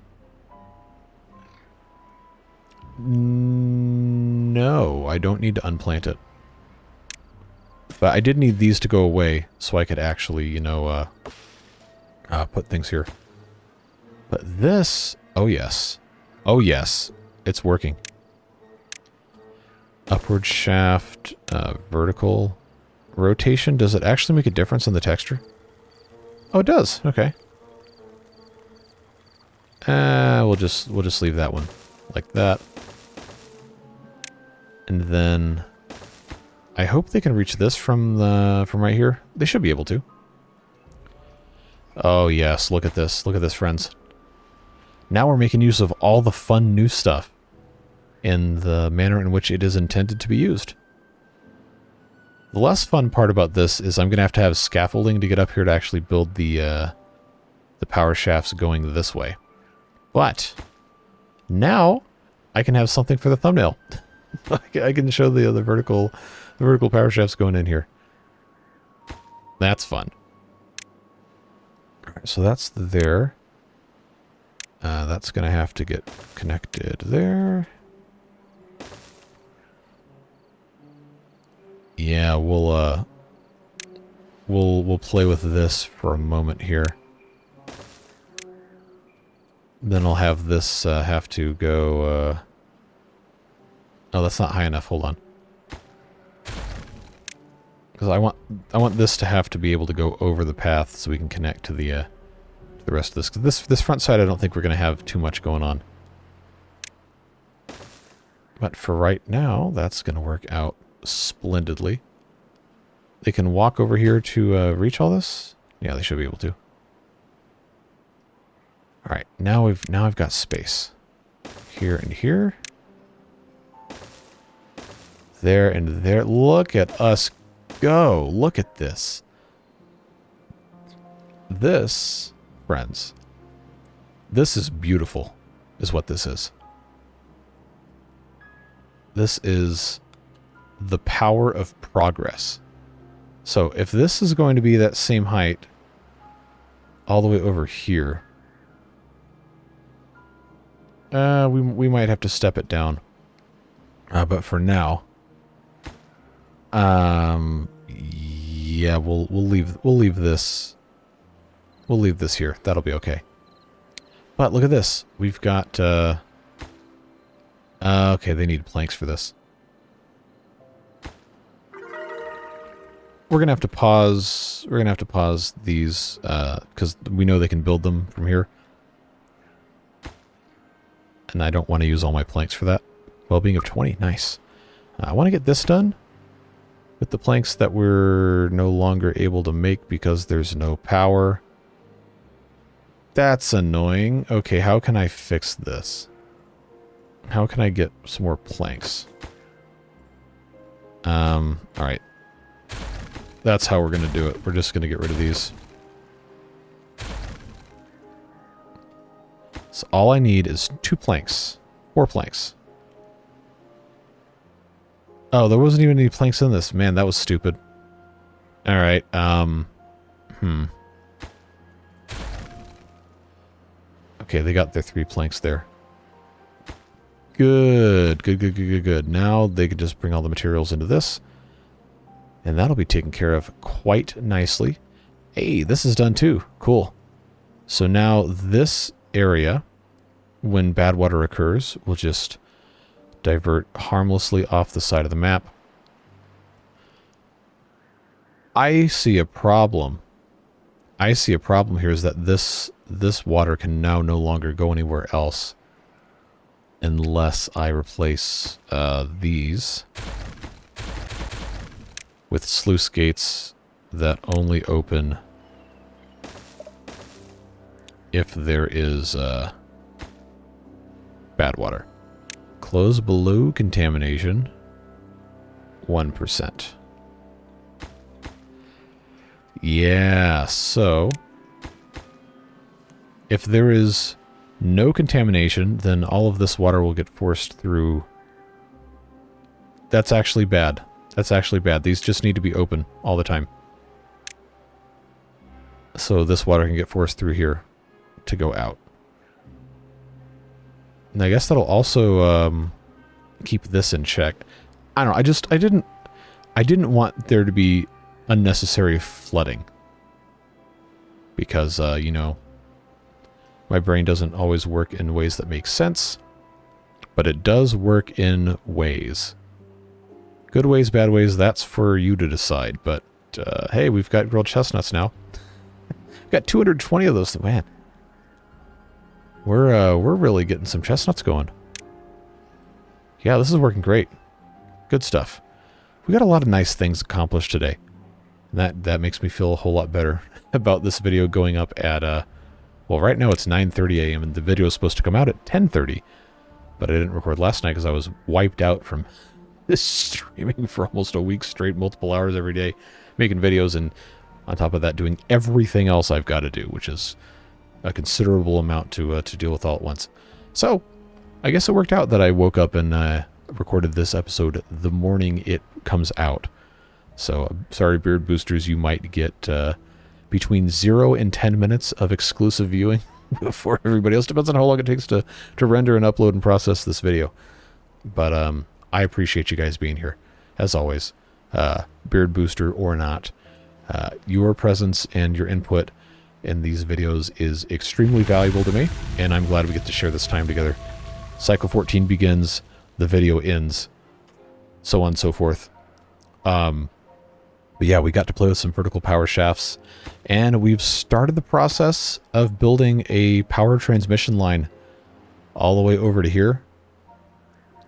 No, I don't need to unplant it. But I did need these to go away so I could actually, you know, put things here. But this... Oh, yes. Oh, yes. It's working. Upward shaft, vertical rotation. Does it actually make a difference in the texture? Oh, it does. Okay. We'll just leave that one like that. And then I hope they can reach this from right here. They should be able to. Oh yes, look at this. Look at this, friends. Now we're making use of all the fun new stuff in the manner in which it is intended to be used. The less fun part about this is I'm going to have scaffolding to get up here to actually build the power shafts going this way. But now I can have something for the thumbnail. I can show the vertical power shafts going in here. That's fun. All right, so that's there. That's going to have to get connected there. Yeah, we'll play with this for a moment here. Then I'll have this have to go. Oh, that's not high enough. Hold on, because I want this to have to be able to go over the path so we can connect to the rest of this. 'Cause this front side, I don't think we're going to have too much going on. But for right now, that's going to work out splendidly. They can walk over here to reach all this. Yeah, they should be able to. All right, now I've got space here and here, there and there. Look at us go! Look at this. This, friends, this is beautiful, is what this is. This is the power of progress. So if this is going to be that same height all the way over here, we might have to step it down. But for now, yeah, we'll leave this here. That'll be okay. But look at this. We've got okay, they need planks for this. We're gonna have to pause. We're gonna have to pause these because we know they can build them from here, and I don't want to use all my planks for that. Well-being of 20, nice. I want to get this done with the planks that we're no longer able to make because there's no power. That's annoying. Okay, how can I fix this? How can I get some more planks? Alright. That's how we're going to do it. We're just going to get rid of these. So all I need is 2 planks. 4 planks. Oh, there wasn't even any planks in this. Man, that was stupid. Alright, Okay, they got their 3 planks there. Good, good, good, good, good, good. Now they can just bring all the materials into this. And that'll be taken care of quite nicely. Hey, this is done too. Cool. So now this area, when Badwater occurs, will just divert harmlessly off the side of the map. I see a problem. I see a problem here is that this water can now no longer go anywhere else unless I replace these with sluice gates that only open if there is bad water. Close below contamination 1%. Yeah, so if there is no contamination, then all of this water will get forced through. That's actually bad. That's actually bad. These just need to be open all the time. So this water can get forced through here to go out. And I guess that'll also keep this in check. I don't know. I didn't want there to be unnecessary flooding. Because, you know, My brain doesn't always work in ways that make sense, but it does work in ways. Good ways, bad ways, that's for you to decide. But hey, we've got grilled chestnuts now. We've got 220 of those. Man, we're really getting some chestnuts going. Yeah, this is working great. Good stuff. We got a lot of nice things accomplished today. And that makes me feel a whole lot better about this video going up at, well, right now it's 9:30 a.m. and the video is supposed to come out at 10:30. But I didn't record last night because I was wiped out from this streaming for almost a week straight, multiple hours every day, making videos, and on top of that doing everything else I've got to do, which is a considerable amount to deal with all at once. So, I guess it worked out that I woke up and recorded this episode the morning it comes out. So, sorry, Beard Boosters, you might get between 0 and 10 minutes of exclusive viewing before everybody else. Depends on how long it takes to render and upload and process this video. But I appreciate you guys being here, as always. Beard Booster or not, your presence and your input in these videos is extremely valuable to me, and I'm glad we get to share this time together. Cycle 14 begins, the video ends, so on and so forth. But yeah, we got to play with some vertical power shafts, and we've started the process of building a power transmission line all the way over to here,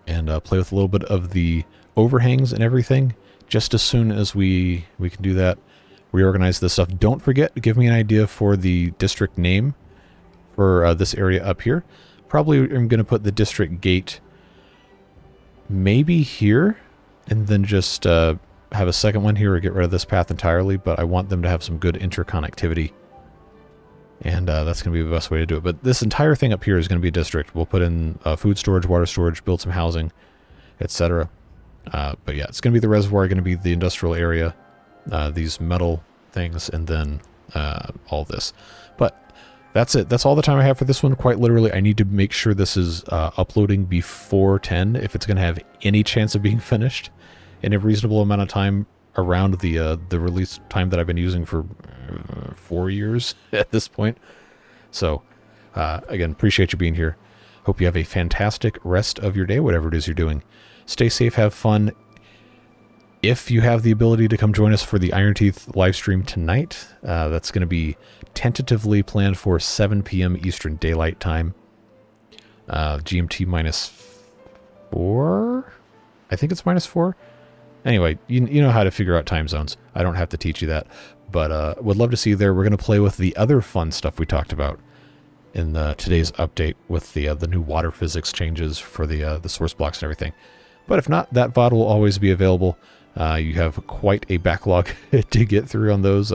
and play with a little bit of the overhangs and everything. Just as soon as we can do that, reorganize this stuff. Don't forget to give me an idea for the district name for this area up here. Probably I'm going to put the district gate maybe here, and then just have a second one here or get rid of this path entirely, but I want them to have some good interconnectivity. And that's going to be the best way to do it. But this entire thing up here is going to be a district. We'll put in food storage, water storage, build some housing, etc. But yeah, it's going to be the reservoir, going to be the industrial area, these metal things, and then all this. But that's it. That's all the time I have for this one. Quite literally, I need to make sure this is uploading before 10 if it's going to have any chance of being finished in a reasonable amount of time around the release time that I've been using for 4 years at this point. So, again, appreciate you being here. Hope you have a fantastic rest of your day, whatever it is you're doing. Stay safe, have fun. If you have the ability to come join us for the Iron Teeth live stream tonight, that's going to be tentatively planned for 7 p.m. Eastern Daylight Time. GMT -4? I think it's -4. Anyway, you know how to figure out time zones. I don't have to teach you that. But would love to see you there. We're going to play with the other fun stuff we talked about in today's update with the new water physics changes for the source blocks and everything. But if not, that VOD will always be available. You have quite a backlog to get through on those.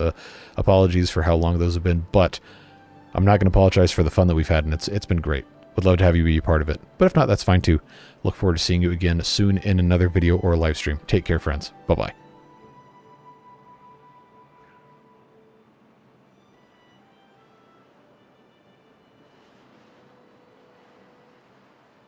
Apologies for how long those have been, but I'm not going to apologize for the fun that we've had, and it's been great. Would love to have you be a part of it. But if not, that's fine too. Look forward to seeing you again soon in another video or live stream. Take care, friends. Bye-bye.